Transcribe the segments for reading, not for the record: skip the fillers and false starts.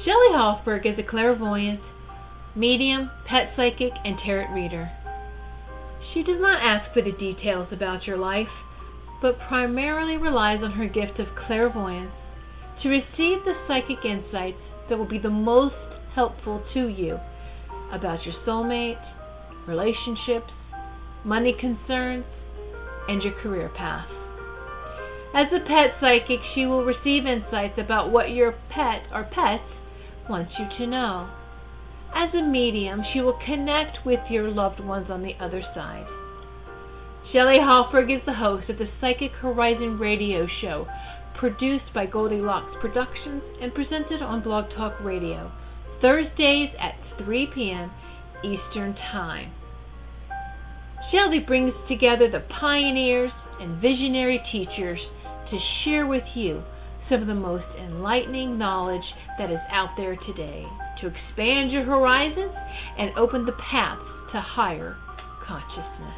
Shelley Hofberg is a clairvoyant, medium, pet psychic, and tarot reader. She does not ask for the details about your life, but primarily relies on her gift of clairvoyance to receive the psychic insights that will be the most helpful to you about your soulmate, relationships, money concerns, and your career path. As a pet psychic, she will receive insights about what your pet or pets wants you to know. As a medium, she will connect with your loved ones on the other side. Shelley Hofberg is the host of the Psychic Horizon radio show, produced by Goldilocks Productions and presented on Blog Talk Radio, Thursdays at 3 p.m. Eastern Time. Shelley brings together the pioneers and visionary teachers to share with you some of the most enlightening knowledge that is out there today to expand your horizons and open the paths to higher consciousness.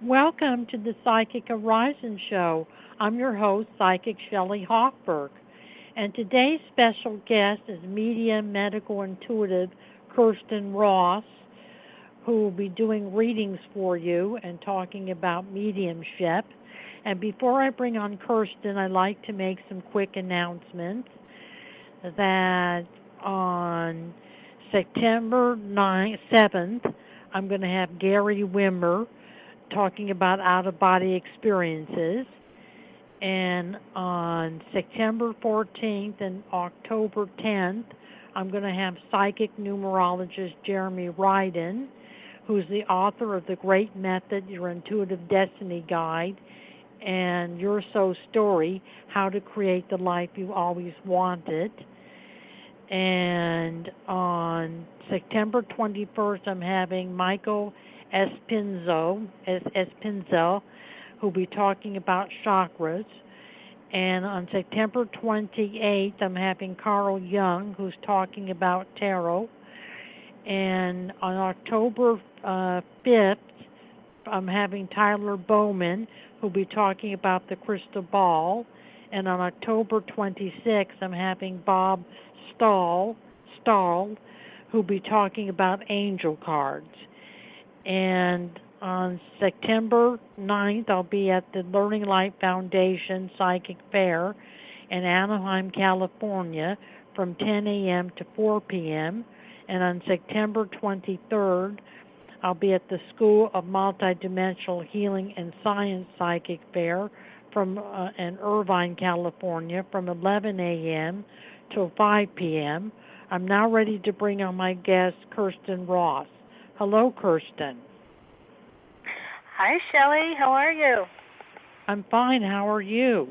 Welcome to the Psychic Horizon Show. I'm your host, Psychic Shelley Hofberg. And today's special guest is medium, medical, intuitive Kirstin Ross, who will be doing readings for you and talking about mediumship. And before I bring on Kirstin, I'd like to make some quick announcements that on September 7th, I'm going to have Gary Wimmer talking about out-of-body experiences. And on September 14th and October 10th, I'm going to have psychic numerologist Jeremy Ryden, who's the author of The Great Method, Your Intuitive Destiny Guide, and Your Soul Story, How to Create the Life You Always Wanted. And on September 21st, I'm having Michael Espinzo, who'll be talking about chakras. And on September 28th, I'm having Carl Jung, who's talking about tarot. And on October 5th, I'm having Tyler Bowman, who'll be talking about the crystal ball. And on October 26th, I'm having Bob Stahl, who'll be talking about angel cards. And on September 9th, I'll be at the Learning Light Foundation Psychic Fair in Anaheim, California, from 10 a.m. to 4 p.m. And on September 23rd, I'll be at the School of Multidimensional Healing and Science Psychic Fair in Irvine, California, from 11 a.m. till 5 p.m. I'm now ready to bring on my guest, Kirstin Ross. Hello, Kirstin. Hi, Shelley. How are you? I'm fine. How are you?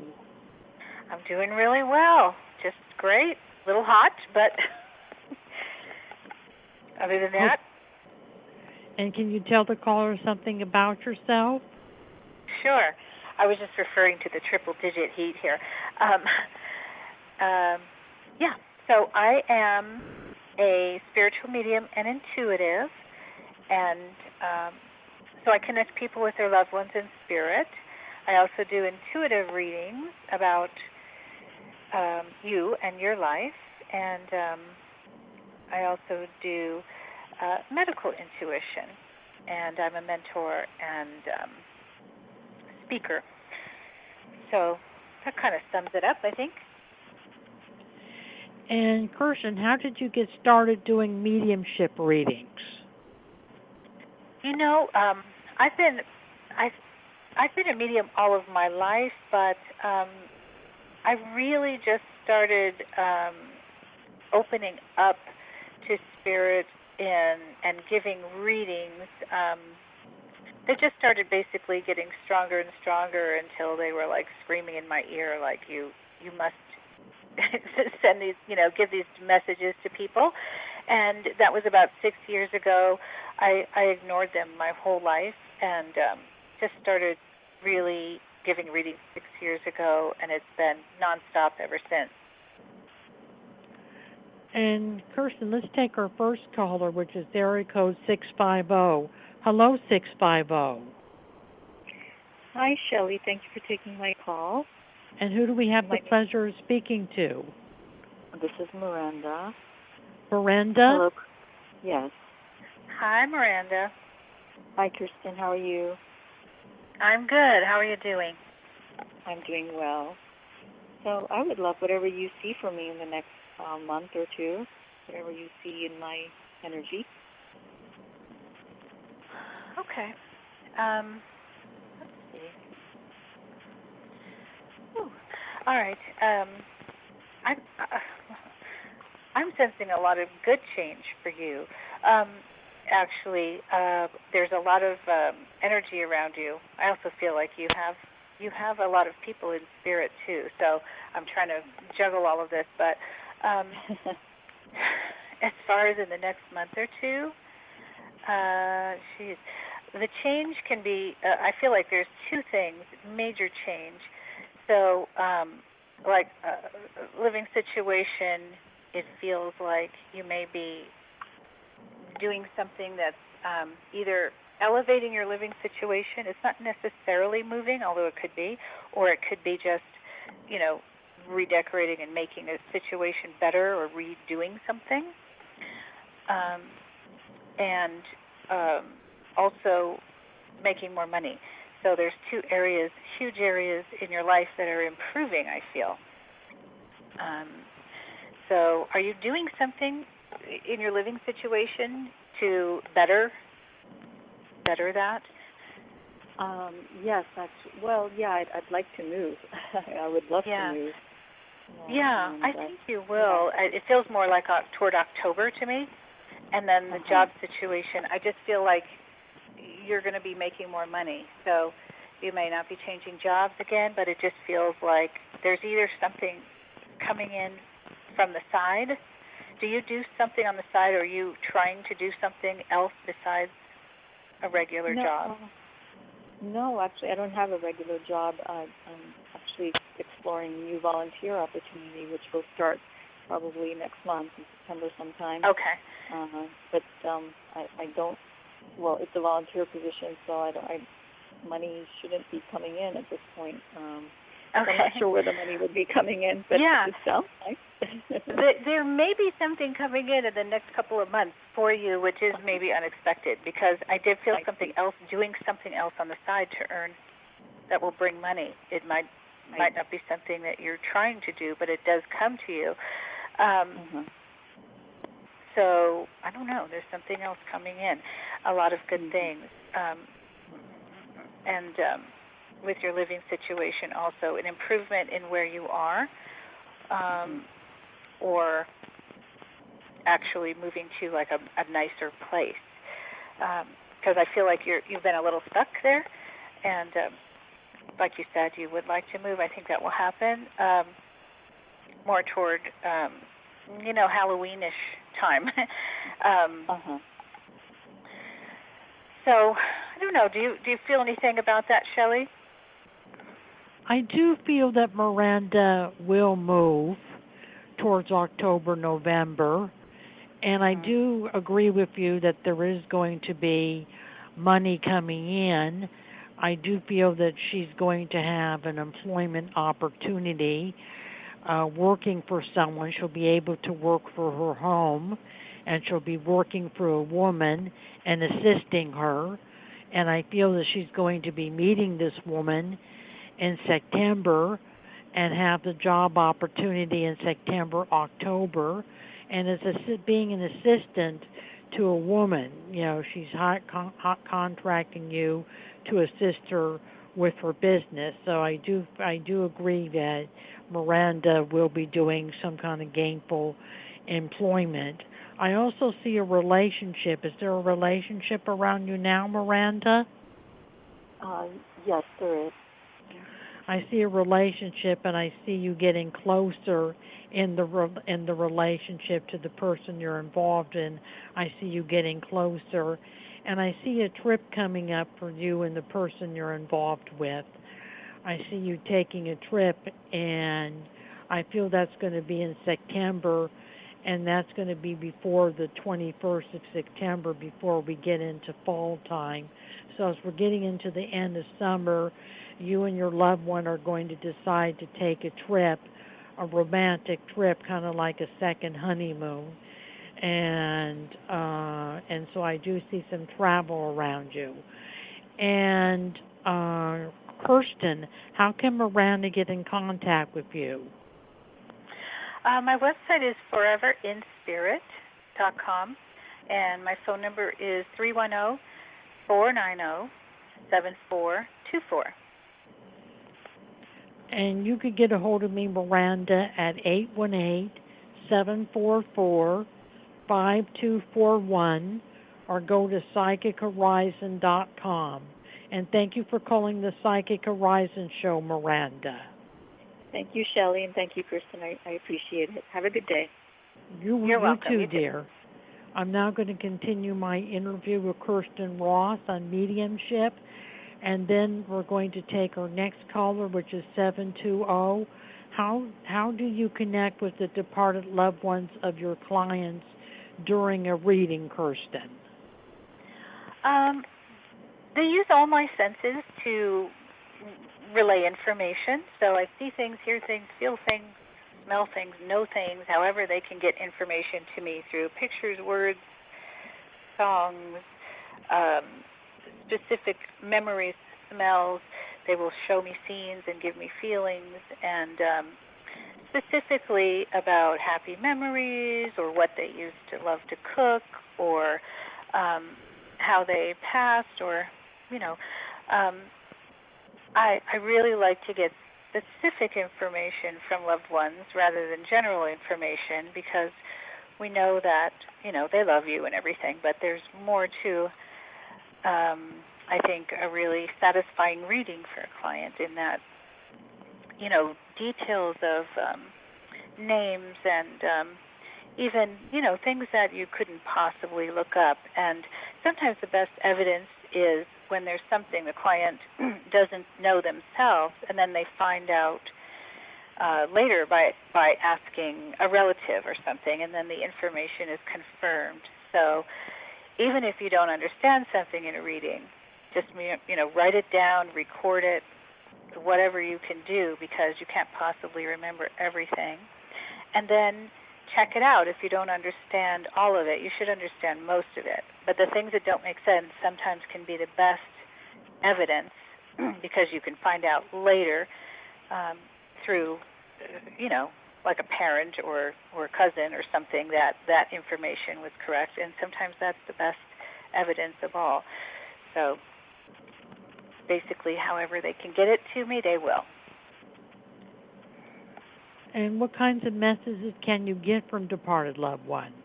I'm doing really well. Just great. A little hot, but other than that. And can you tell the caller something about yourself? Sure. I was just referring to the triple-digit heat here. So I am a spiritual medium and intuitive, and so I connect people with their loved ones in spirit. I also do intuitive readings about you and your life, and I also do medical intuition, and I'm a mentor and speaker. So that kind of sums it up, I think. And Kirstin, how did you get started doing mediumship readings? You know, I've been a medium all of my life, but I really just started opening up to spirit and giving readings. They just started basically getting stronger and stronger until they were like screaming in my ear, like you must send these, give these messages to people. And that was about 6 years ago. I ignored them my whole life and just started really giving readings 6 years ago, and it's been nonstop ever since. And Kirstin, let's take our first caller, which is area code 650. Hello, 650. Hi, Shelley. Thank you for taking my call. And who do we have the pleasure of speaking to? This is Miranda. Miranda? Hello. Yes. Hi, Miranda. Hi, Kirstin. How are you? I'm good. How are you doing? I'm doing well. So I would love whatever you see for me in the next month or two, whatever you see in my energy. Okay. Let's see. Ooh. All right. I'm sensing a lot of good change for you. Actually, there's a lot of energy around you. I also feel like you have a lot of people in spirit too. So I'm trying to juggle all of this, but as far as in the next month or two, the change can be. I feel like there's two things, major change. So, living situation, it feels like you may be doing something that's either elevating your living situation. It's not necessarily moving, although it could be, or it could be just, redecorating and making a situation better or redoing something. And also making more money. So there's two areas, huge areas in your life that are improving, I feel. So are you doing something in your living situation to better that? Yes, actually. Well, yeah, I'd like to move. I would love to move. Yeah, I think you will. It feels more like toward October to me. And then the job situation, I just feel like you're going to be making more money. So you may not be changing jobs again, but it just feels like there's either something coming in from the side. Do you do something on the side, or are you trying to do something else besides a regular job? No, actually, I don't have a regular job. I'm actually exploring a new volunteer opportunity, which will start probably next month, in September sometime. Okay. But I don't. Well, it's a volunteer position, so money shouldn't be coming in at this point. Okay. I'm not sure where the money would be coming in, but it sounds nice. There may be something coming in the next couple of months for you, which is maybe unexpected, because I did feel something else, doing something else on the side to earn that will bring money. It might not be something that you're trying to do, but it does come to you. So I don't know. There's something else coming in. A lot of good things, and with your living situation, also an improvement in where you are, or actually moving to like a nicer place. Because I feel like you've been a little stuck there, and like you said, you would like to move. I think that will happen more toward Halloweenish time. So I don't know. Do you feel anything about that, Shelley? I do feel that Miranda will move towards October, November, and I do agree with you that there is going to be money coming in. I do feel that she's going to have an employment opportunity working for someone. She'll be able to work for her home, and she'll be working for a woman and assisting her. And I feel that she's going to be meeting this woman in September and have the job opportunity in September, October. And as being an assistant to a woman, she's hot contracting you to assist her with her business. So I do agree that Miranda will be doing some kind of gainful employment. I also see a relationship. Is there a relationship around you now, Miranda? Yes, there is. I see a relationship, and I see you getting closer in the relationship to the person you're involved in. I see you getting closer, and I see a trip coming up for you and the person you're involved with. I see you taking a trip, and I feel that's going to be in September, and that's going to be before the 21st of September, before we get into fall time. So as we're getting into the end of summer you and your loved one are going to decide to take a trip, a romantic trip, kind of like a second honeymoon. And so I do see some travel around you. And Kirstin, how can Miranda get in contact with you? My website is foreverinspirit.com, and my phone number is 310-490-7424. And you could get a hold of me, Miranda, at 818-744-5241, or go to psychichorizon.com. And thank you for calling the Psychic Horizon Show, Miranda. Thank you, Shelley, and thank you, Kirstin. I appreciate it. Have a good day. You're welcome. You too, dear. I'm now going to continue my interview with Kirstin Ross on mediumship, and then we're going to take our next caller, which is 720. How do you connect with the departed loved ones of your clients during a reading, Kirstin? They use all my senses to relay information. So I see things, hear things, feel things, smell things, know things, however they can get information to me through pictures, words, songs, specific memories, smells. They will show me scenes and give me feelings, and specifically about happy memories or what they used to love to cook, or how they passed, or, I really like to get specific information from loved ones rather than general information, because we know that, they love you and everything, but there's more to, I think, a really satisfying reading for a client in that, details of names and even, things that you couldn't possibly look up. And sometimes the best evidence is when there's something the client doesn't know themselves, and then they find out later by asking a relative or something, and then the information is confirmed. So even if you don't understand something in a reading, just write it down, record it, whatever you can do, because you can't possibly remember everything. And then check it out. If you don't understand all of it, you should understand most of it. But the things that don't make sense sometimes can be the best evidence, because you can find out later through, like a parent or a cousin or something, that information was correct. And sometimes that's the best evidence of all. So basically, however they can get it to me, they will. And what kinds of messages can you get from departed loved ones?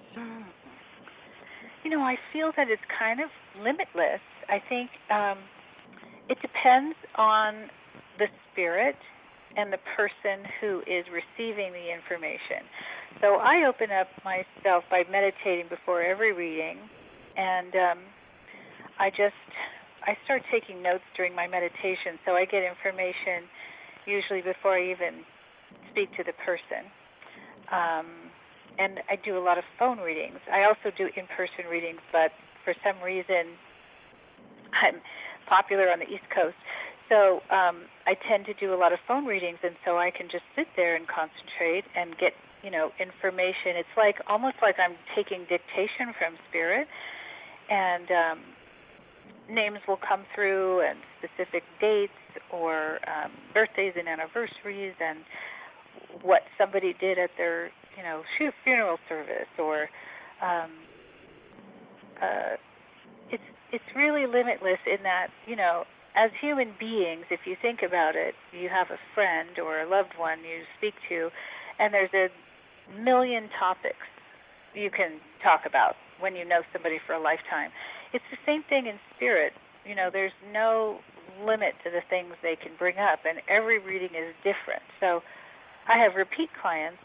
I feel that it's kind of limitless. I think it depends on the spirit and the person who is receiving the information. So I open up myself by meditating before every reading, and I start taking notes during my meditation, so I get information usually before I even speak to the person. And I do a lot of phone readings. I also do in-person readings, but for some reason I'm popular on the East Coast. So I tend to do a lot of phone readings, and so I can just sit there and concentrate and get, information. It's almost like I'm taking dictation from Spirit, and names will come through, and specific dates, or birthdays and anniversaries, and what somebody did at their, funeral service, or it's really limitless in that, as human beings, if you think about it, you have a friend or a loved one you speak to, and there's a million topics you can talk about when you know somebody for a lifetime. It's the same thing in spirit. There's no limit to the things they can bring up, and every reading is different. So I have repeat clients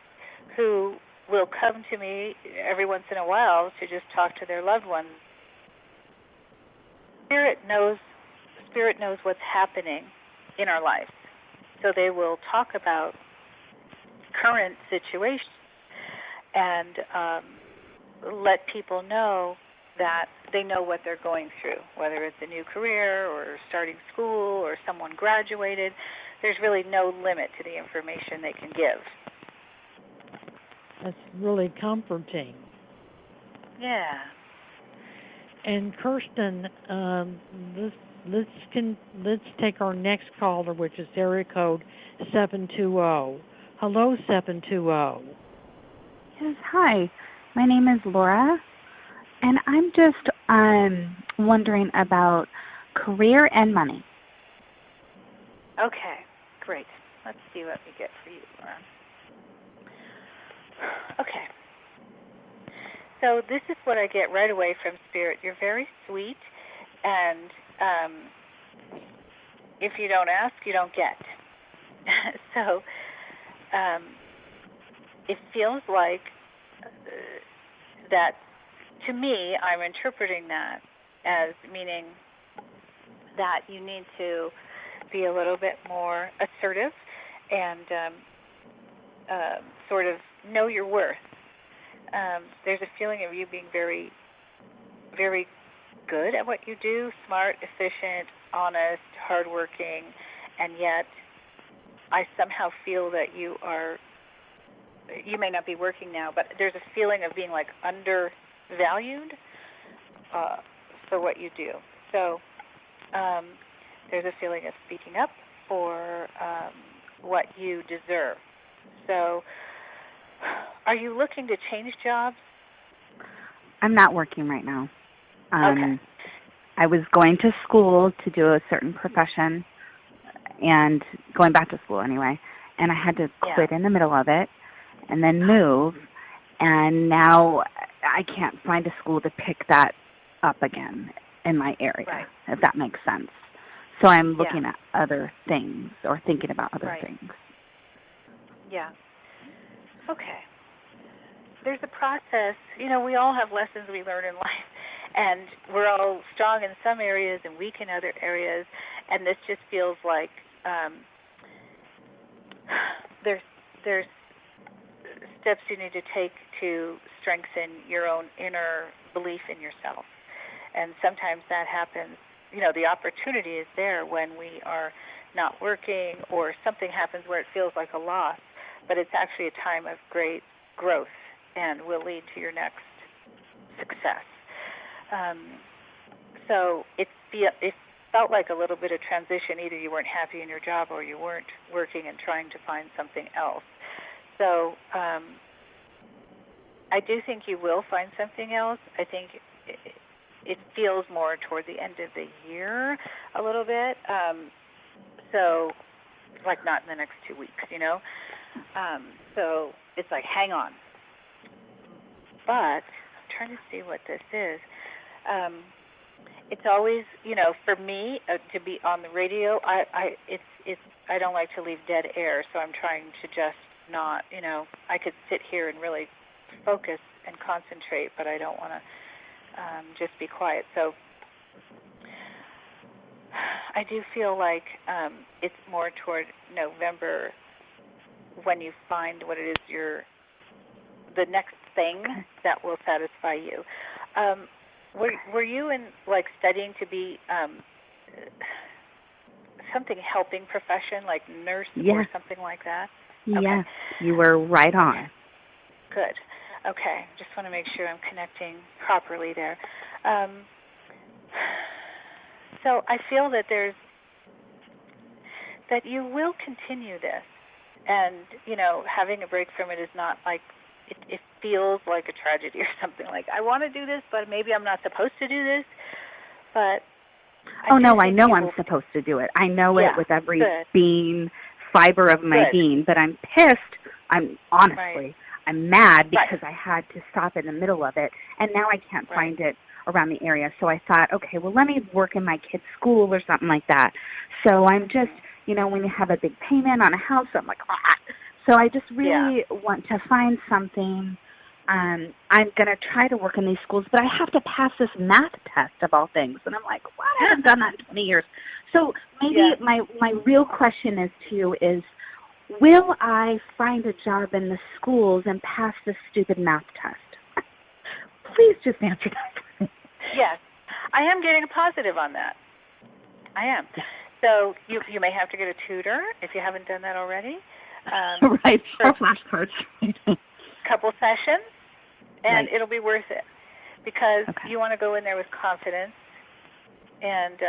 who will come to me every once in a while to just talk to their loved ones. Spirit knows what's happening in our lives. So they will talk about current situations and let people know that they know what they're going through, whether it's a new career or starting school or someone graduated. There's really no limit to the information they can give. That's really comforting. Yeah. And Kirstin, let's take our next caller, which is area code 720. Hello, 720. Yes, hi. My name is Laura, and I'm just wondering about career and money. Okay, great. Let's see what we get for you, Laura. Okay. So this is what I get right away from Spirit. You're very sweet, and if you don't ask, you don't get. So it feels like that, to me, I'm interpreting that as meaning that you need to be a little bit more assertive and sort of know your worth. There's a feeling of you being very, very good at what you do, smart, efficient, honest, hardworking, and yet I somehow feel that you may not be working now, but there's a feeling of being like undervalued for what you do. So there's a feeling of speaking up for what you deserve. So are you looking to change jobs? I'm not working right now. Okay. I was going to school to do a certain profession and going back to school anyway, and I had to quit in the middle of it and then move, and now I can't find a school to pick that up again in my area, if that makes sense. So I'm looking at other things or thinking about other things. Yeah. Okay. There's a process. You know, we all have lessons we learn in life, and we're all strong in some areas and weak in other areas, and this just feels like there's steps you need to take to strengthen your own inner belief in yourself. And sometimes that happens, you know, the opportunity is there when we are not working or something happens where it feels like a loss, but it's actually a time of great growth and will lead to your next success. So it felt like a little bit of transition. Either you weren't happy in your job or you weren't working and trying to find something else. So I do think you will find something else. I think it feels more toward the end of the year a little bit. So like not in the next 2 weeks, you know. So it's like, hang on. But I'm trying to see what this is. It's always, you know, for me to be on the radio, I don't like to leave dead air, so I'm trying to just not, you know, I could sit here and really focus and concentrate, but I don't want to just be quiet. So I do feel like it's more toward November when you find what it is the next thing that will satisfy you. Were you in like studying to be something helping profession, like nurse or something like that? Okay. Yes, you were right on. Good. Okay, just want to make sure I'm connecting properly there. So I feel that that you will continue this, and you know, having a break from it is not like it feels like a tragedy or something. Like I want to do this, but maybe I'm not supposed to do this. But I know I'm supposed to do it. I know it with every fiber of my being. But I'm pissed. I'm mad because I had to stop in the middle of it, and now I can't find it around the area. So I thought, okay, well, let me work in my kid's school or something like that. So I'm just, you know, when you have a big payment on a house, I'm like, ah. So I just really want to find something. I'm going to try to work in these schools, but I have to pass this math test of all things. And I'm like, what? I haven't done that in 20 years. So maybe my real question is, will I find a job in the schools and pass this stupid math test? Please just answer that for me. Yes. I am getting a positive on that. I am. So you may have to get a tutor if you haven't done that already. Right, for flashcards. Couple sessions, and it'll be worth it because you want to go in there with confidence and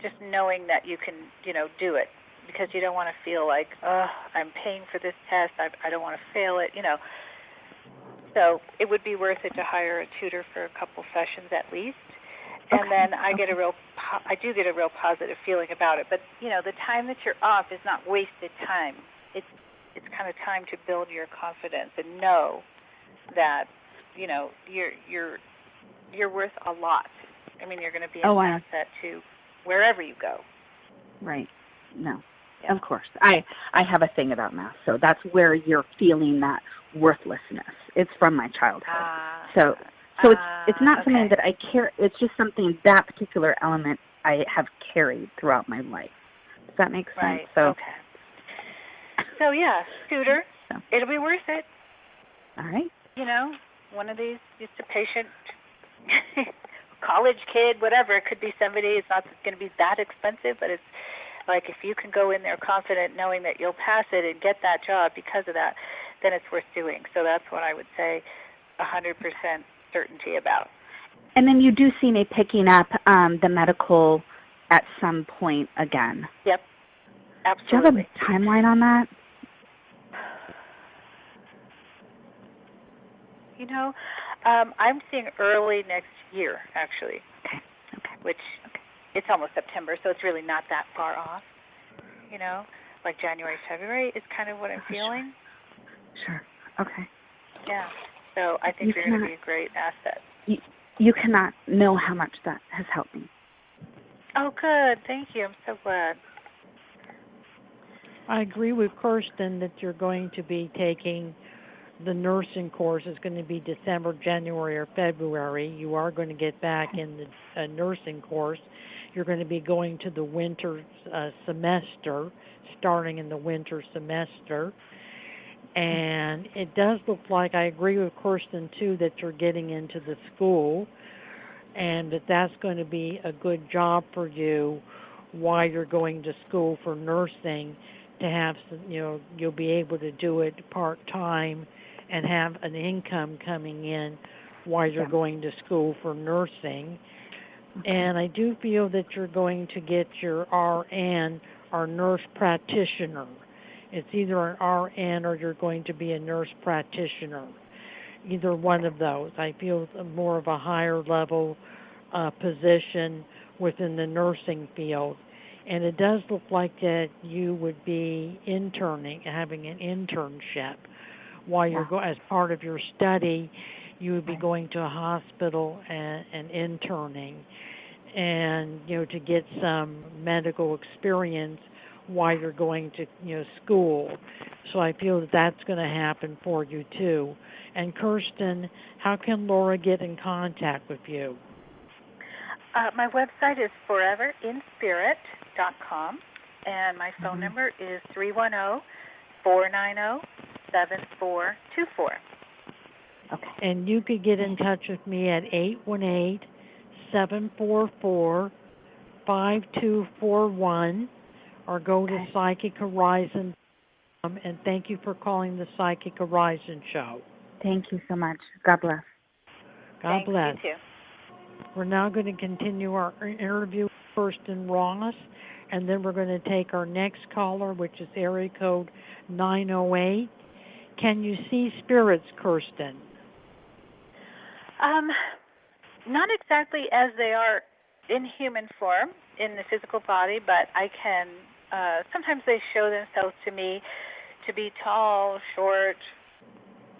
just knowing that you can, do it, because you don't want to feel like, I'm paying for this test, I don't want to fail it, So it would be worth it to hire a tutor for a couple sessions at least. And then I do get a real positive feeling about it. But the time that you're off is not wasted time. It's kind of time to build your confidence and know that you're worth a lot. I mean, you're going to be an asset to wherever you go. Right. No. Yeah. Of course. I have a thing about math, so that's where you're feeling that worthlessness. It's from my childhood. So it's not something that I care. It's just something, that particular element I have carried throughout my life. Does that make sense? Right. So yeah, tutor. It'll be worth it. All right. One of these, just a patient, college kid, whatever. It could be somebody. It's not going to be that expensive, but it's like if you can go in there confident, knowing that you'll pass it and get that job because of that, then it's worth doing. So that's what I would say 100% certainty about. And then you do see me picking up the medical at some point again. Yep, absolutely. Do you have a timeline on that? I'm seeing early next year, actually. Okay. Which it's almost September, so it's really not that far off. Like January, February is kind of what I'm feeling. Sure. Okay. Yeah. So I think you're going to be a great asset. You cannot know how much that has helped me. Oh, good. Thank you. I'm so glad. I agree with Kirstin that you're going to be taking the nursing course. It's going to be December, January, or February. You are going to get back in the nursing course. You're going to be going to the winter semester, starting in the winter semester. And it does look like, I agree with Kirstin, too, that you're getting into the school and that's going to be a good job for you while you're going to school for nursing, to have some, you'll be able to do it part-time and have an income coming in while you're going to school for nursing. And I do feel that you're going to get your RN, or nurse practitioner. It's either an RN or you're going to be a nurse practitioner. Either one of those. I feel more of a higher level position within the nursing field. And it does look like that you would be interning, having an internship while you're as part of your study. You would be going to a hospital and interning, and to get some medical experience while you're going to school. So I feel that that's going to happen for you too. And Kirstin, how can Laura get in contact with you? My website is foreverinspirit.com, and my phone number is 310-490-7424. Okay. And you could get in touch with me at 818-744-5241, or go to Psychic Horizon. And thank you for calling the Psychic Horizon Show. Thank you so much. God bless. God bless. You too. We're now going to continue our interview with Kirstin Ross, and then we're going to take our next caller, which is area code 908. Can you see spirits, Kirstin? Not exactly as they are in human form, in the physical body, but I can, sometimes they show themselves to me to be tall, short,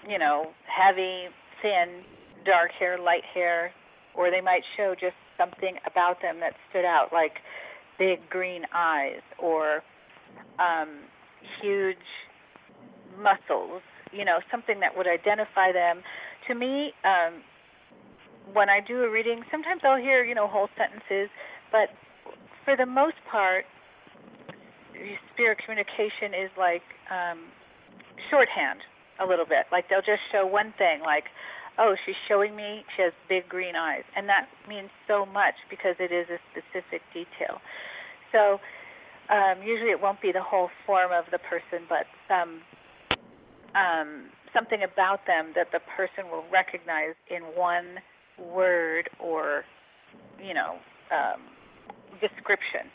heavy, thin, dark hair, light hair, or they might show just something about them that stood out, like big green eyes or huge muscles, something that would identify them. To me, when I do a reading, sometimes I'll hear, whole sentences, but for the most part, spirit communication is like shorthand a little bit. Like they'll just show one thing, like, oh, she's showing me she has big green eyes. And that means so much because it is a specific detail. So usually it won't be the whole form of the person, but something about them that the person will recognize in one word or, description.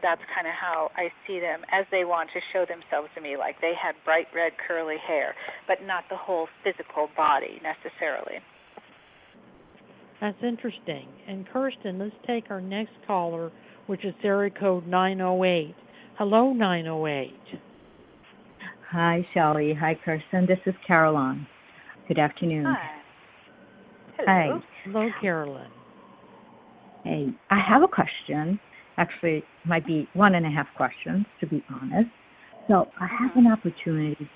That's kind of how I see them as they want to show themselves to me, like they had bright red curly hair, but not the whole physical body necessarily. That's interesting. And Kirstin, let's take our next caller, which is area code 908. Hello, 908. Hi, Shelley. Hi, Kirstin. This is Caroline. Good afternoon. Hi. Hello. Hi. Hello, Carolyn. Hey, I have a question. Actually, it might be 1.5 questions, to be honest. So I have an opportunity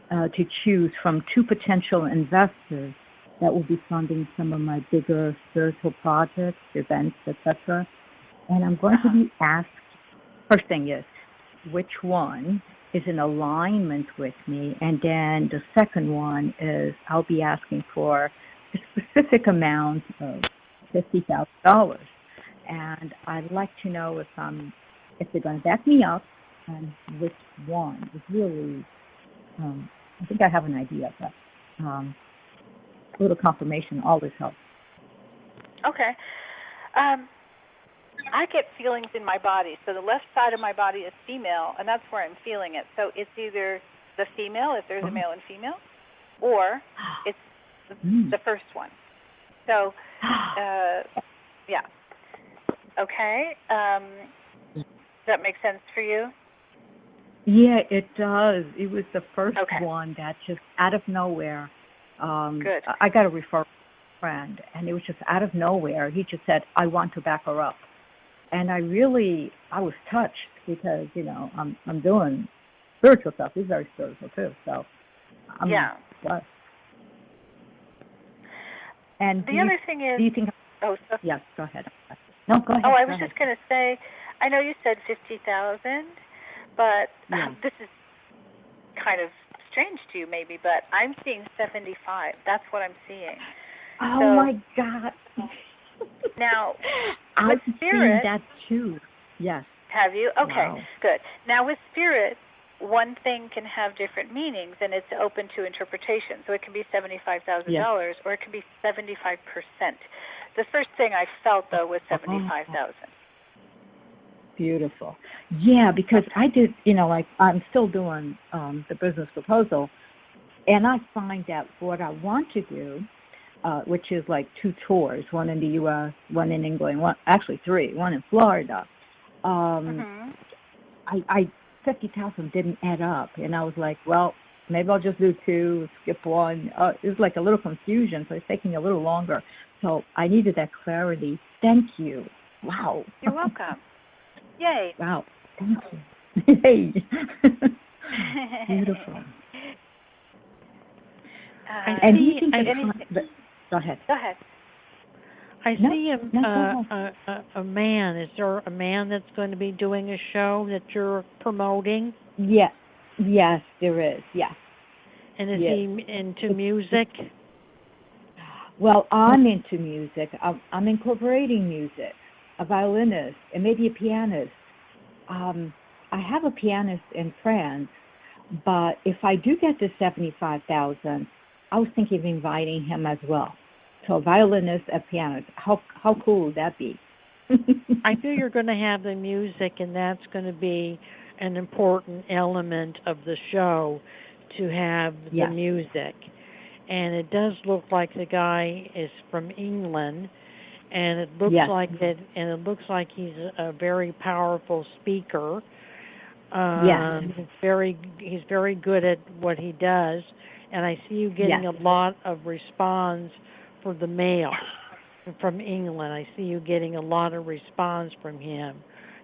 to choose from 2 potential investors that will be funding some of my bigger spiritual projects, events, etc. And I'm going to be asked, first thing is, which one is in alignment with me? And then the second one is I'll be asking for a specific amount of $50,000. And I'd like to know if they're going to back me up and which one is really, I think I have an idea, but a little confirmation always helps. Okay. I get feelings in my body. So the left side of my body is female, and that's where I'm feeling it. So it's either the female, if there's a male and female, or it's the first one. So, yeah. Okay. Does that make sense for you? Yeah, it does. It was the first one that just out of nowhere. Good. I got a referral friend, and it was just out of nowhere. He just said, I want to back her up. And I was touched because, I'm doing spiritual stuff. He's very spiritual too. So I'm blessed. And the other thing is, do you think? Yes, go ahead. No, go ahead. Oh, I was just going to say, I know you said 50,000, but this is kind of strange to you, maybe. But I'm seeing 75. That's what I'm seeing. Oh my God! Now, I've with spirit, seen that too. Yes. Have you? Okay, wow. Good. Now with spirit, one thing can have different meanings, and it's open to interpretation. So it can be $75,000, or it can be 75%. The first thing I felt though was 75,000. Beautiful. Yeah, because I did. I'm still doing the business proposal, and I find that what I want to do. Which is like 2 tours, one in the U.S., one in England, actually 3, one in Florida. I 50,000 didn't add up, and I was like, well, maybe I'll just do 2, skip 1. It was like a little confusion, so it's taking a little longer. So I needed that clarity. Thank you. Wow. You're welcome. Yay. Wow. Thank you. Yay. Beautiful. And do you think go ahead. Go ahead. I see a man. Is there a man that's going to be doing a show that you're promoting? Yes. Yes, there is. Yes. And is he into music? Well, I'm into music. I'm incorporating music, a violinist, and maybe a pianist. I have a pianist in France, but if I do get to 75,000, I was thinking of inviting him as well. So a violinist, a pianist. How cool would that be? I feel you're going to have the music, and that's going to be an important element of the show, to have the music. And it does look like the guy is from England, and it looks like that, and it looks like he's a very powerful speaker. He's very good at what he does. And I see you getting a lot of response for the mail from England. I see you getting a lot of response from him.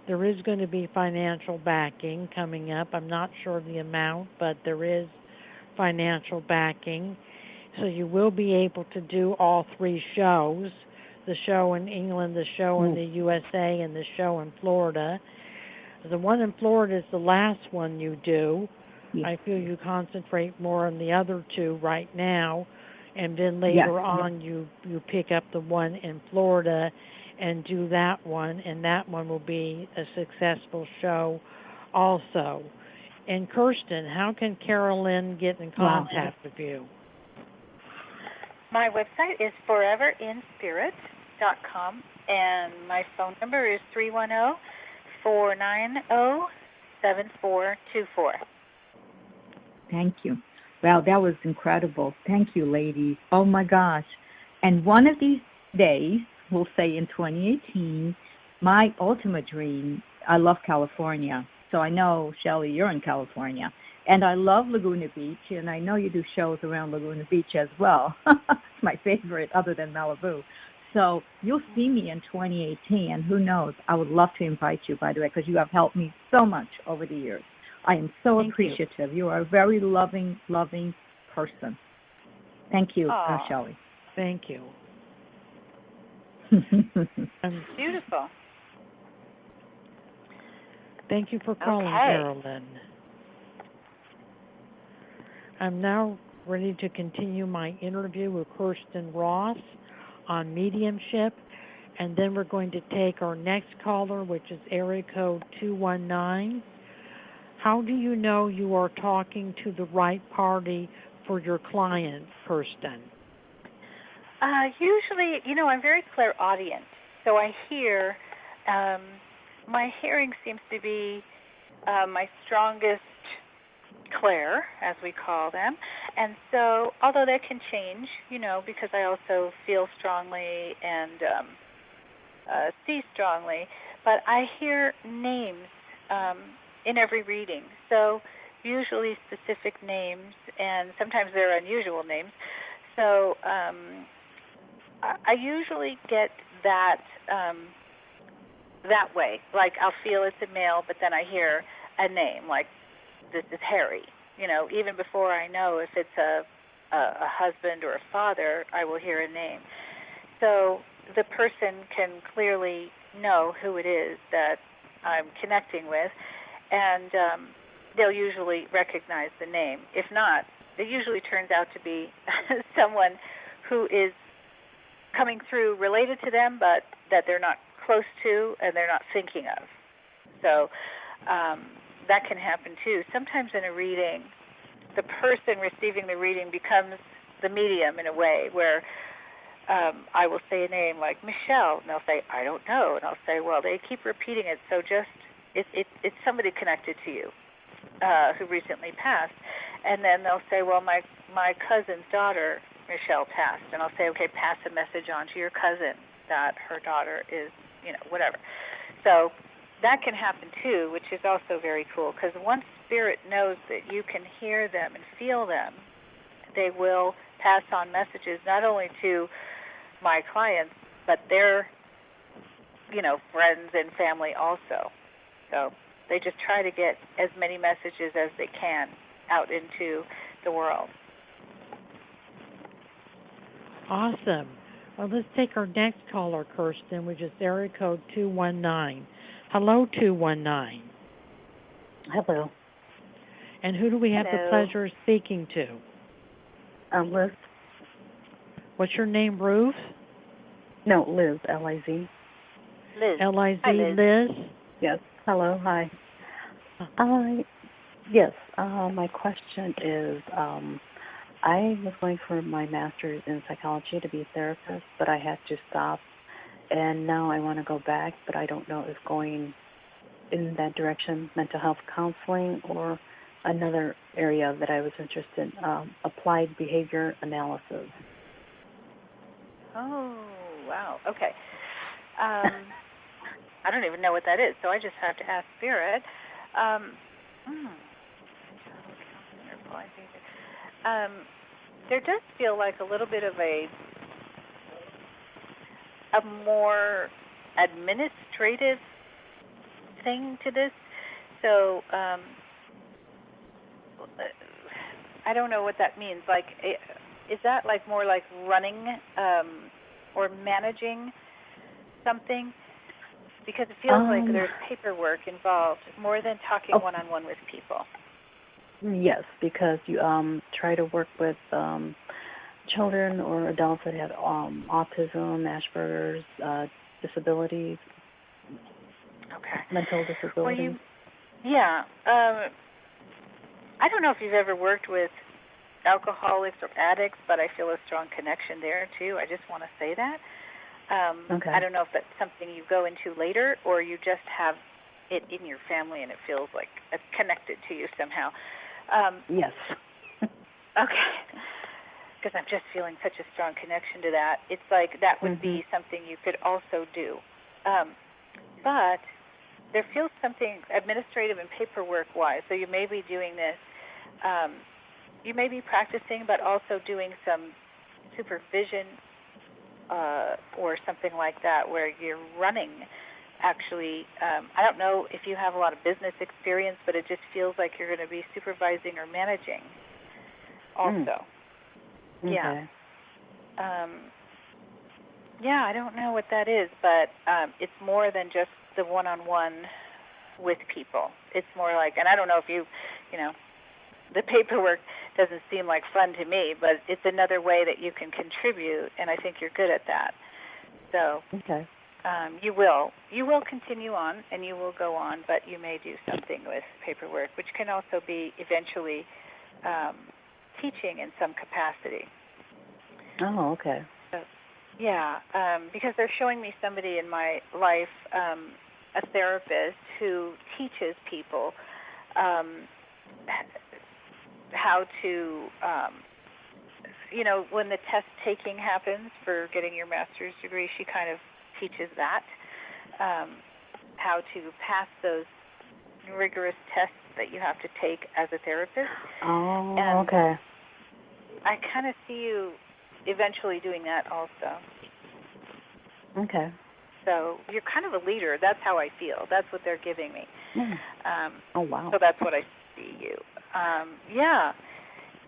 There is going to be financial backing coming up. I'm not sure of the amount, but there is financial backing. So you will be able to do all 3 shows, the show in England, the show in the USA, and the show in Florida. The one in Florida is the last one you do. I feel you concentrate more on the other 2 right now. and then later on you pick up the one in Florida and do that one, and that one will be a successful show also. And Kirstin, how can Carolyn get in contact with you? My website is foreverinspirit.com, and my phone number is 310-490-7424. Thank you. Wow, that was incredible. Thank you, ladies. Oh, my gosh. And one of these days, we'll say in 2018, my ultimate dream, I love California. So I know, Shelley, you're in California. And I love Laguna Beach, and I know you do shows around Laguna Beach as well. It's my favorite other than Malibu. So you'll see me in 2018, and who knows, I would love to invite you, by the way, because you have helped me so much over the years. I am so appreciative. You are a very loving person. Thank you, Shelley. Thank you. Beautiful. Thank you for calling, Carolyn. I'm now ready to continue my interview with Kirstin Ross on mediumship, and then we're going to take our next caller, which is area code 219. How do you know you are talking to the right party for your client, Kirstin? Usually, I'm very clairaudient, so I hear. My hearing seems to be my strongest clair, as we call them. And so, although that can change, because I also feel strongly and see strongly, but I hear names in every reading. So usually specific names, and sometimes they're unusual names. So I usually get that that way. Like I'll feel it's a male, but then I hear a name, like this is Harry. Even before I know if it's a husband or a father, I will hear a name. So the person can clearly know who it is that I'm connecting with, and they'll usually recognize the name. If not, it usually turns out to be someone who is coming through related to them, but that they're not close to and they're not thinking of. So that can happen too. Sometimes in a reading, the person receiving the reading becomes the medium in a way where I will say a name like Michelle, and they'll say, I don't know. And I'll say, well, they keep repeating it, so just it's somebody connected to you who recently passed. And then they'll say, well, my cousin's daughter, Michelle, passed. And I'll say, okay, pass a message on to your cousin that her daughter is, whatever. So that can happen too, which is also very cool, because once spirit knows that you can hear them and feel them, they will pass on messages not only to my clients, but their, friends and family also. So they just try to get as many messages as they can out into the world. Awesome. Well, let's take our next caller, Kirstin, which is area code 219. Hello, 219. Hello. And who do we have the pleasure of speaking to? Liz. What's your name, Ruth? No, Liz, L-I-Z. Liz. L-I-Z, Hi, Liz. Liz? Yes. Hello, hi. Yes, my question is, I was going for my master's in psychology to be a therapist, but I had to stop, and now I want to go back, but I don't know if going in that direction, mental health counseling, or another area that I was interested in, applied behavior analysis. Oh, wow. Okay. I don't even know what that is, so I just have to ask Spirit. There does feel like a little bit of a more administrative thing to this. So I don't know what that means. Like, is that like more like running or managing something? Because it feels like there's paperwork involved more than talking one-on-one with people. Yes, because you try to work with children or adults that have autism, Asperger's, disabilities, mental disabilities. I don't know if you've ever worked with alcoholics or addicts, but I feel a strong connection there too. I just want to say that. I don't know if that's something you go into later or you just have it in your family and it feels like it's connected to you somehow. Yes. Okay. Because I'm just feeling such a strong connection to that. It's like that would be something you could also do. But there feels something administrative and paperwork-wise. So you may be doing this. You may be practicing, but also doing some supervision or something like that where you're running. Actually, I don't know if you have a lot of business experience, but it just feels like you're going to be supervising or managing also. Okay. I don't know what that is, but it's more than just the one-on-one with people. It's more like, and I don't know if you know, the paperwork doesn't seem like fun to me, but it's another way that you can contribute, and I think you're good at that. So you will continue on, and you will go on, but you may do something with paperwork, which can also be eventually teaching in some capacity. Oh, okay. So, because they're showing me somebody in my life, a therapist who teaches people how to, when the test taking happens for getting your master's degree, she kind of teaches that, how to pass those rigorous tests that you have to take as a therapist. Oh, and okay. I kind of see you eventually doing that also. Okay. So you're kind of a leader. That's how I feel. That's what they're giving me. Oh, wow. So that's what I see you.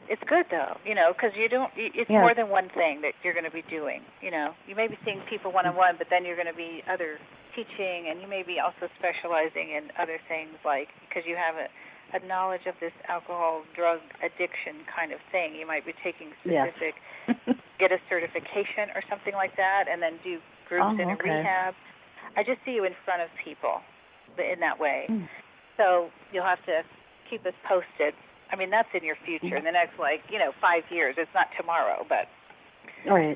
It's good, though, because it's more than one thing that you're going to be doing. You may be seeing people one-on-one, but then you're going to be other teaching, and you may be also specializing in other things, like because you have a knowledge of this alcohol, drug addiction kind of thing. You might be taking specific, get a certification or something like that, and then do groups in a rehab. I just see you in front of people in that way. So you'll have to keep us posted. I mean, that's in your future, in the next, 5 years. It's not tomorrow, but... Right.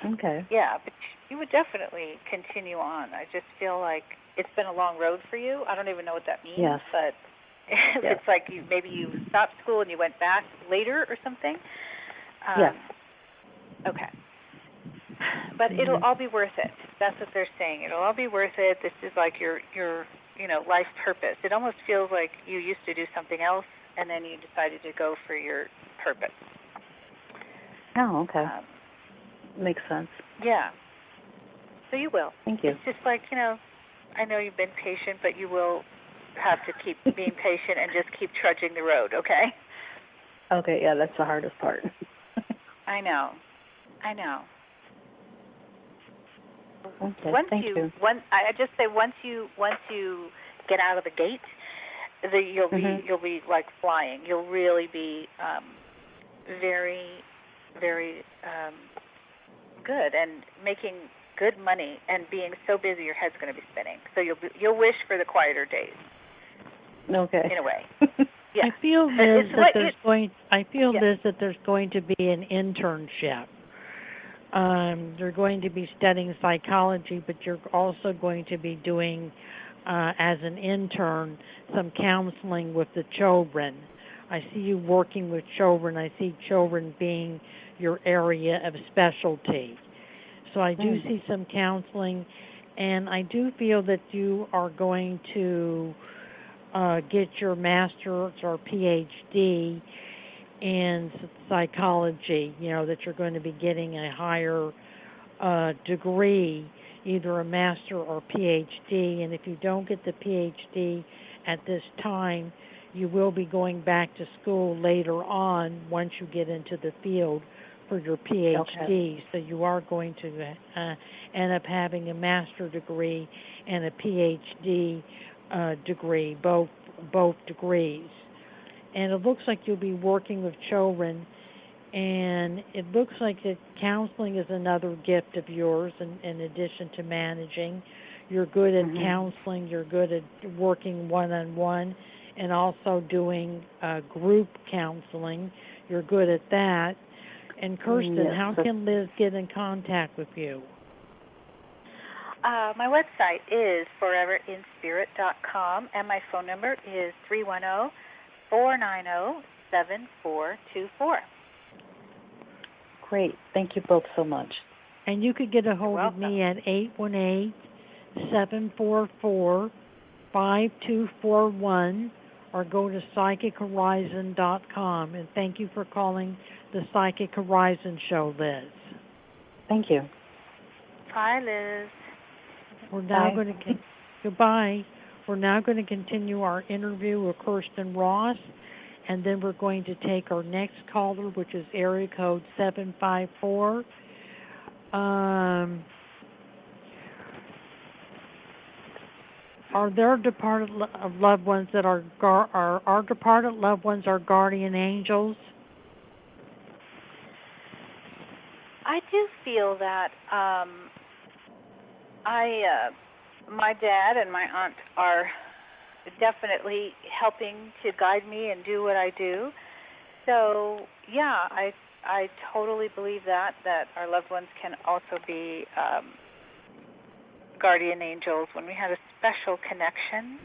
Okay. Yeah, but you would definitely continue on. I just feel like it's been a long road for you. I don't even know what that means, but it's like maybe you stopped school and you went back later or something. Yes. Okay. But it'll all be worth it. That's what they're saying. It'll all be worth it. This is like your life purpose. It almost feels like you used to do something else, and then you decided to go for your purpose. Oh, okay. Makes sense. Yeah. So you will. Thank you. It's just like, I know you've been patient, but you will have to keep being patient and just keep trudging the road, okay? Okay, yeah, that's the hardest part. I know. Okay, thank you. I just say once you get out of the gate, you'll be like flying. You'll really be very, very good and making good money and being so busy your head's going to be spinning. So you'll wish for the quieter days. Okay. In a way. Yeah. I feel that there's going to be an internship. You're going to be studying psychology, but you're also going to be doing, as an intern, some counseling with the children. I see you working with children. I see children being your area of specialty. So I do see some counseling, and I do feel that you are going to get your master's or PhD in psychology, that you're going to be getting a higher degree, either a master or PhD. And if you don't get the PhD at this time, you will be going back to school later on once you get into the field for your PhD. Okay. So you are going to end up having a master degree and a PhD degree, both degrees. And it looks like you'll be working with children And it looks like that counseling is another gift of yours in addition to managing. You're good at counseling, you're good at working one-on-one, and also doing group counseling. You're good at that. And Kirstin, how can Liz get in contact with you? My website is foreverinspirit.com, and my phone number is 310-490-7424. Great. Thank you both so much. And you could get a hold of me at 818-744-5241 or go to psychichorizon.com. And thank you for calling the Psychic Horizon Show, Liz. Thank you. Bye, Liz. We're now going to goodbye. We're now going to continue our interview with Kirstin Ross, and then we're going to take our next caller, which is area code 754. Are there departed loved ones that are our departed loved ones are guardian angels? I do feel that my dad and my aunt are definitely helping to guide me and do what I do. So, yeah, I totally believe that our loved ones can also be guardian angels when we have a special connection.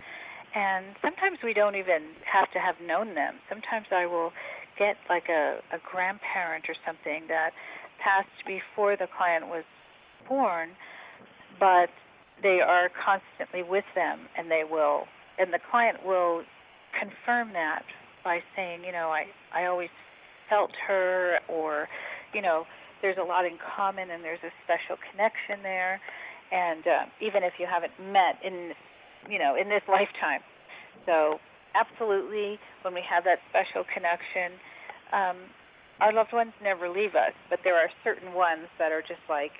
And sometimes we don't even have to have known them. Sometimes I will get like a grandparent or something that passed before the client was born, but they are constantly with them, and the client will confirm that by saying, I always felt her, or, there's a lot in common and there's a special connection there, and even if you haven't met in this lifetime. So absolutely, when we have that special connection, our loved ones never leave us, but there are certain ones that are just like,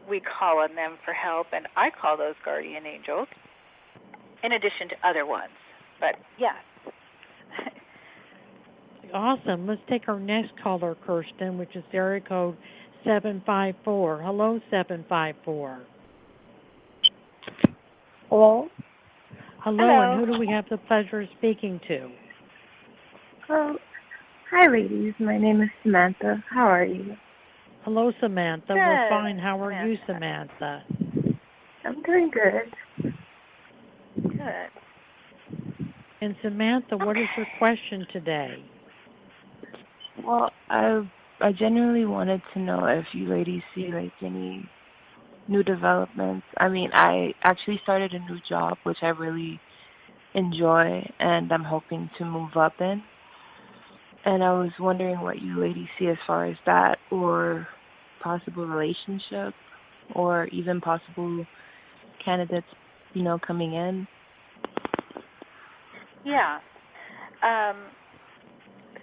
we call on them for help, and I call those guardian angels, in addition to other ones. But, yes. Awesome. Let's take our next caller, Kirstin, which is area code 754. Hello, 754. Hello? Hello, and who do we have the pleasure of speaking to? Hi, ladies. My name is Samantha. How are you? Hello, Samantha. Good. We're fine. How are you, Samantha? I'm doing good. Good. And Samantha, what is your question today? Well, I genuinely wanted to know if you ladies see any new developments. I mean, I actually started a new job, which I really enjoy, and I'm hoping to move up in. And I was wondering what you ladies see as far as that, or possible relationship, or even possible candidates, coming in. Yeah.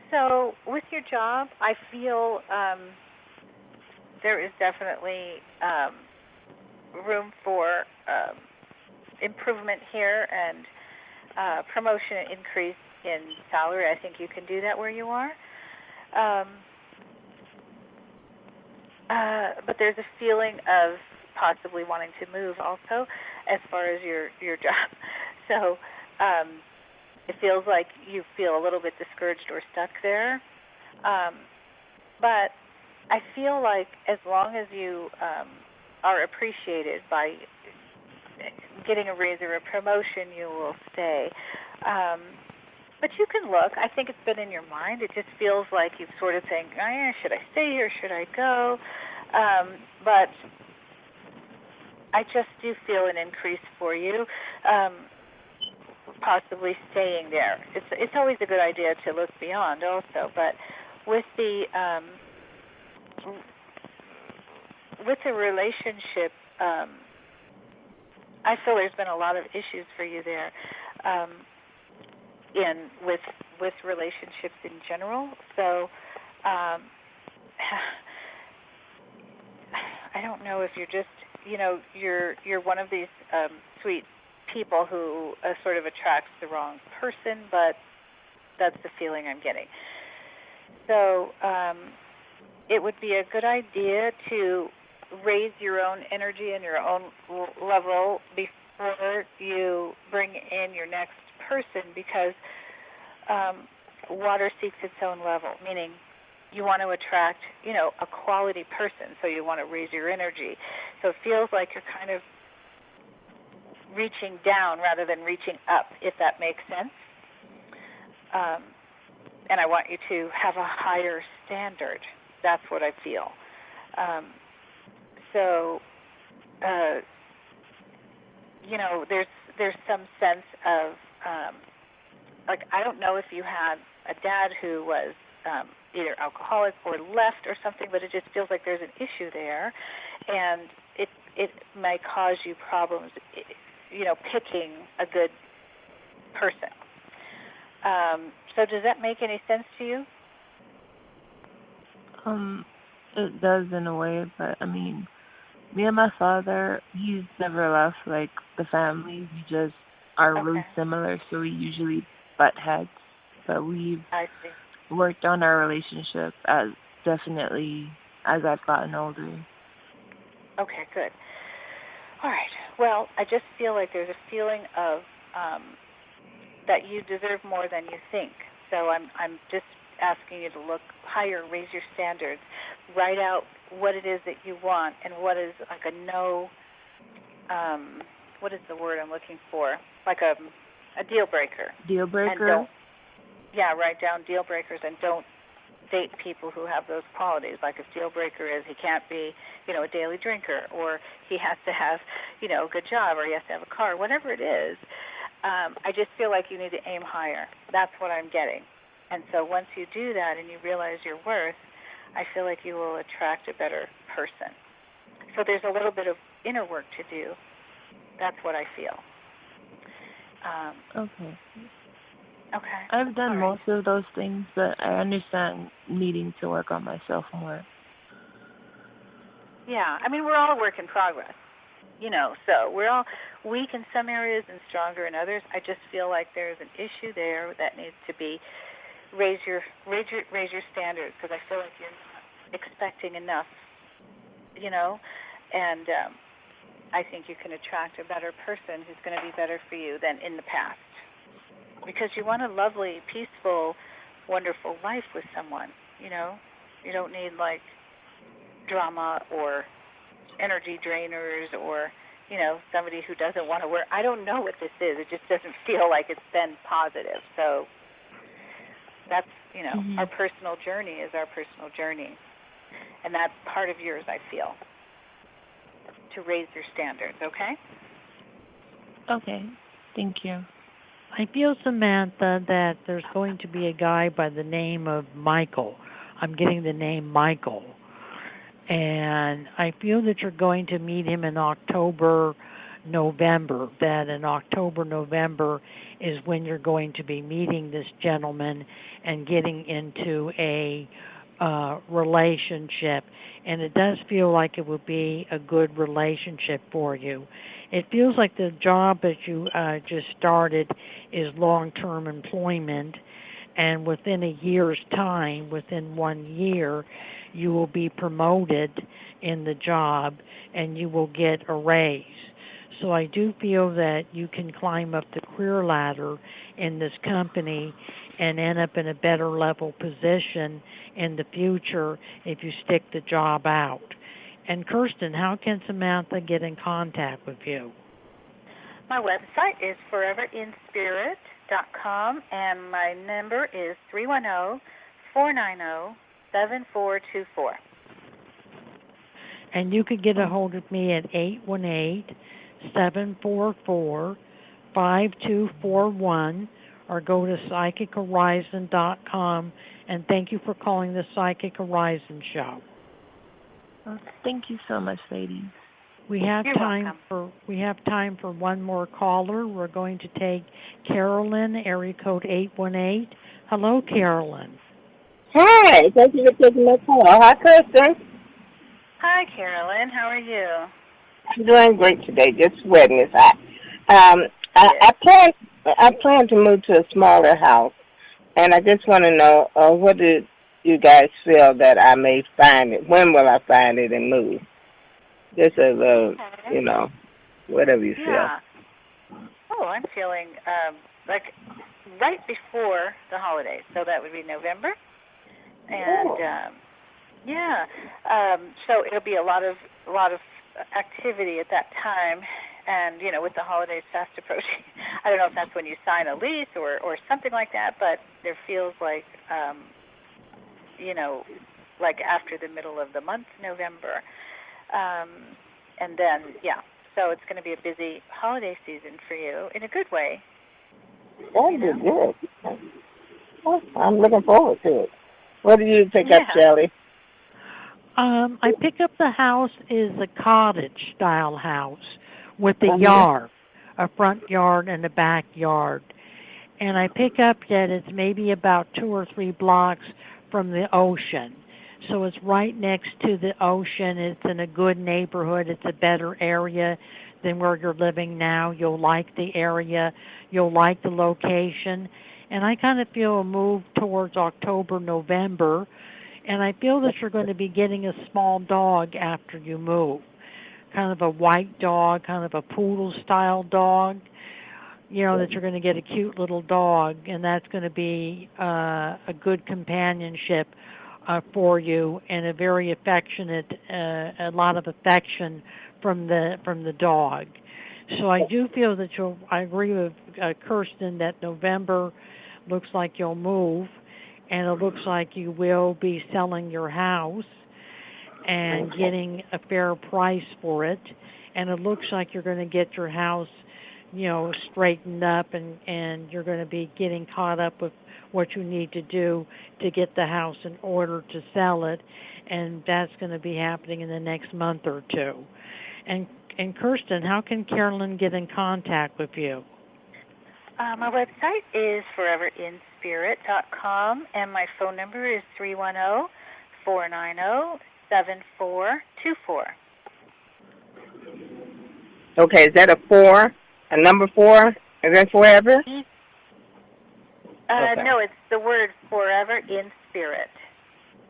So with your job, I feel there is definitely room for improvement here, and promotion and increase in salary. I think you can do that where you are. But there's a feeling of possibly wanting to move also as far as your job. So it feels like you feel a little bit discouraged or stuck there. But I feel like as long as you are appreciated by getting a raise or a promotion, you will stay. But you can look. I think it's been in your mind. It just feels like you sort of think, should I stay here? Should I go? But I just do feel an increase for you, possibly staying there. It's always a good idea to look beyond also. But with the relationship, I feel there's been a lot of issues for you there. With relationships in general. So I don't know if you're just, you're one of these sweet people who sort of attracts the wrong person, but that's the feeling I'm getting. So it would be a good idea to raise your own energy and your own level before you bring in your next person, because water seeks its own level, meaning you want to attract, a quality person, so you want to raise your energy. So it feels like you're kind of reaching down rather than reaching up, if that makes sense. And I want you to have a higher standard. That's what I feel. There's some sense of, I don't know if you had a dad who was either alcoholic or left or something, but it just feels like there's an issue there, and it may cause you problems, picking a good person. So does that make any sense to you? It does in a way, but I mean, me and my father, he's never left, the family. We just are really similar, so we usually butt heads. But we've worked on our relationship as I've gotten older. Okay, good. All right. Well, I just feel like there's a feeling of that you deserve more than you think. So I'm just asking you to look higher, raise your standards, write out what it is that you want, and what is like a no, what is the word I'm looking for? Like a deal breaker. Deal breaker? Write down deal breakers, and don't date people who have those qualities. Like if deal breaker is he can't be, a daily drinker, or he has to have, a good job, or he has to have a car, whatever it is. I just feel like you need to aim higher. That's what I'm getting. And so once you do that and you realize your worth, I feel like you will attract a better person. So there's a little bit of inner work to do. That's what I feel. Okay. I've done most of those things, but I understand needing to work on myself more. Yeah, I mean, we're all a work in progress, so we're all weak in some areas and stronger in others. I just feel like there's an issue there that needs to be raise your standards, because I feel like you're not expecting enough, and I think you can attract a better person who's going to be better for you than in the past, because you want a lovely, peaceful, wonderful life with someone. You don't need drama or energy drainers or somebody who doesn't want to work. I don't know what this is. It just doesn't feel like it's been positive. So that's, our personal journey is our personal journey. And that's part of yours, I feel, to raise your standards, okay? Okay. Thank you. I feel, Samantha, that there's going to be a guy by the name of Michael. I'm getting the name Michael. And I feel that you're going to meet him in October, November, that in October, November is when you're going to be meeting this gentleman and getting into a relationship. And it does feel like it would be a good relationship for you. It feels like the job that you just started is long-term employment, and within a year's time, within 1 year, you will be promoted in the job and you will get a raise. So I do feel that you can climb up the career ladder in this company and end up in a better level position in the future if you stick the job out. And Kirstin, how can Samantha get in contact with you? My website is foreverinspirit.com, and my number is 310-490-7424. And you could get a hold of me at 818-744-5241 or go to psychichorizon.com. And thank you for calling the Psychic Horizon Show. Well, thank you so much, ladies. We have time for one more caller. We're going to take Carolyn, area code 818. Hello, Carolyn. Hi, thank you for taking my call. Hi, Kirstin. Hi, Carolyn. How are you? I'm doing great today. Just sweating this hot. I plan to move to a smaller house, and I just want to know what do you guys feel that I may find it? When will I find it and move? Just as a, whatever you feel. Oh, I'm feeling like right before the holidays, so that would be November, and so it'll be a lot of activity at that time, and with the holidays fast approaching, I don't know if that's when you sign a lease or something like that, but there feels like like after the middle of the month, November, and then so it's going to be a busy holiday season for you in a good way. That'd be good. Well, I'm looking forward to it. What do you pick up, Shelley? I pick up the house is a cottage-style house with a yard, a front yard and a backyard. And I pick up that it's maybe about 2 or 3 blocks from the ocean. So it's right next to the ocean. It's in a good neighborhood. It's a better area than where you're living now. You'll like the area. You'll like the location. And I kind of feel a move towards October, November. And I feel that you're going to be getting a small dog after you move. Kind of a white dog, kind of a poodle-style dog. That you're going to get a cute little dog. And that's going to be a good companionship for you, and a very affectionate, a lot of affection from the dog. So I do feel that I agree with Kirstin that November looks like you'll move, and it looks like you will be selling your house and getting a fair price for it, and it looks like you're going to get your house, straightened up, and you're going to be getting caught up with what you need to do to get the house in order to sell it, and that's going to be happening in the next month or two. And Kirstin, how can Carolyn get in contact with you? My website is foreverinspirit.com, and my phone number is 310-490-7424. Okay, is that a 4, a number 4, and then forever? Okay. No, it's the word forever in spirit.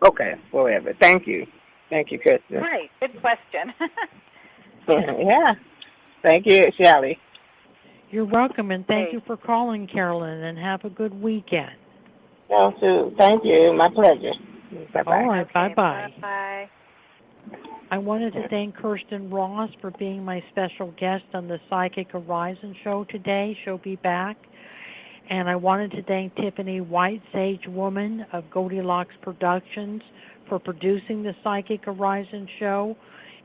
Okay, forever. Thank you. Thank you, Kirstin. Right, good question. Yeah. Thank you, Shelley. You're welcome, and thank you for calling, Carolyn, and have a good weekend. You too. Thank you. My pleasure. Bye-bye. All right, okay, bye-bye. Bye. I wanted to thank Kirstin Ross for being my special guest on the Psychic Horizon show today. She'll be back. And I wanted to thank Tiffany White, Sage Woman of Goldilocks Productions, for producing the Psychic Horizon show.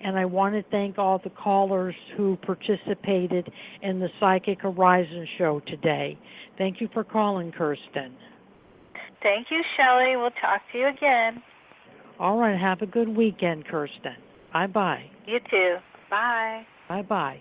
And I want to thank all the callers who participated in the Psychic Horizon show today. Thank you for calling, Kirstin. Thank you, Shelley. We'll talk to you again. All right. Have a good weekend, Kirstin. Bye-bye. You too. Bye. Bye-bye.